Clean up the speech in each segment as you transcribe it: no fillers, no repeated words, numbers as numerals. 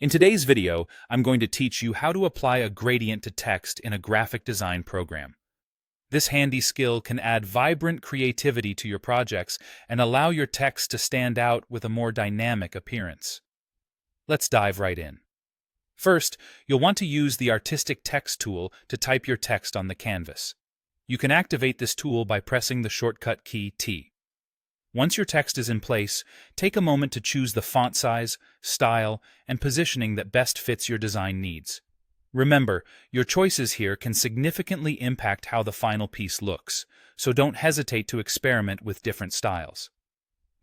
In today's video, I'm going to teach you how to apply a gradient to text in a graphic design program. This handy skill can add vibrant creativity to your projects and allow your text to stand out with a more dynamic appearance. Let's dive right in. First, you'll want to use the Artistic Text tool to type your text on the canvas. You can activate this tool by pressing the shortcut key T. Once your text is in place, take a moment to choose the font size, style, and positioning that best fits your design needs. Remember, your choices here can significantly impact how the final piece looks, so don't hesitate to experiment with different styles.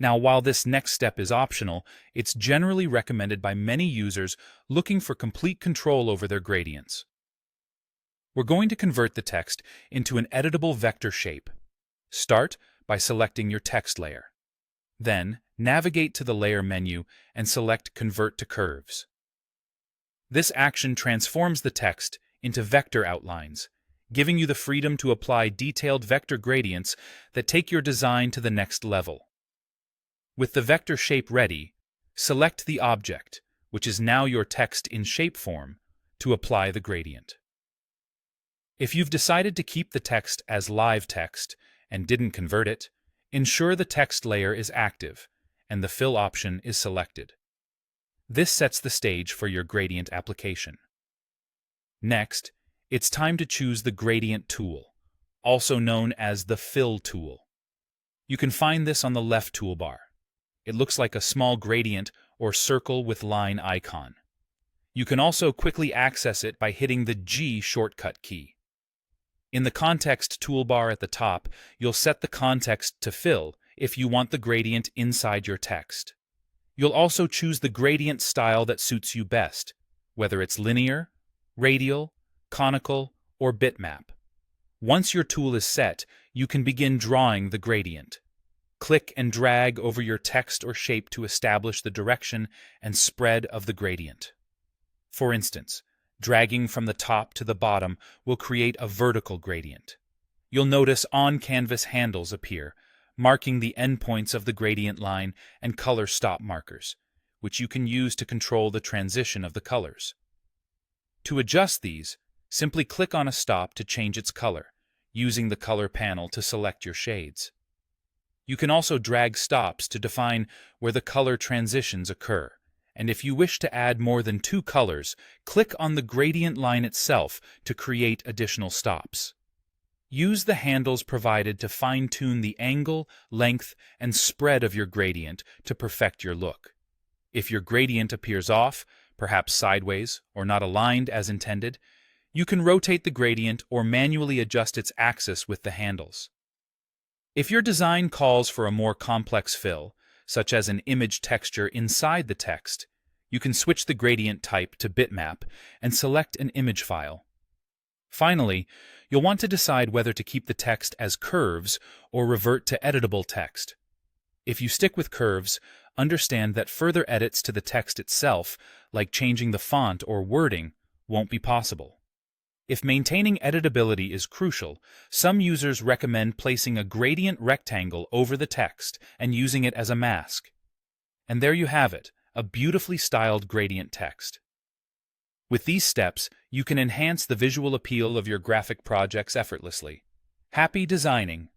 Now, while this next step is optional, it's generally recommended by many users looking for complete control over their gradients. We're going to convert the text into an editable vector shape. Start by selecting your text layer. Then, navigate to the Layer menu and select Convert to Curves. This action transforms the text into vector outlines, giving you the freedom to apply detailed vector gradients that take your design to the next level. With the vector shape ready, select the object, which is now your text in shape form, to apply the gradient. If you've decided to keep the text as live text and didn't convert it, ensure the text layer is active and the fill option is selected. This sets the stage for your gradient application. Next, it's time to choose the gradient tool, also known as the fill tool. You can find this on the left toolbar. It looks like a small gradient or circle with line icon. You can also quickly access it by hitting the G shortcut key. In the context toolbar at the top, you'll set the context to fill if you want the gradient inside your text. You'll also choose the gradient style that suits you best, whether it's linear, radial, conical, or bitmap. Once your tool is set, you can begin drawing the gradient. Click and drag over your text or shape to establish the direction and spread of the gradient. For instance, dragging from the top to the bottom will create a vertical gradient. You'll notice on-canvas handles appear, marking the endpoints of the gradient line and color stop markers, which you can use to control the transition of the colors. To adjust these, simply click on a stop to change its color, using the color panel to select your shades. You can also drag stops to define where the color transitions occur. And if you wish to add more than two colors, click on the gradient line itself to create additional stops. Use the handles provided to fine-tune the angle, length, and spread of your gradient to perfect your look. If your gradient appears off, perhaps sideways or not aligned as intended, you can rotate the gradient or manually adjust its axis with the handles. If your design calls for a more complex fill, such as an image texture inside the text, you can switch the gradient type to bitmap and select an image file. Finally, you'll want to decide whether to keep the text as curves or revert to editable text. If you stick with curves, understand that further edits to the text itself, like changing the font or wording, won't be possible. If maintaining editability is crucial, some users recommend placing a gradient rectangle over the text and using it as a mask. And there you have it, a beautifully styled gradient text. With these steps, you can enhance the visual appeal of your graphic projects effortlessly. Happy designing!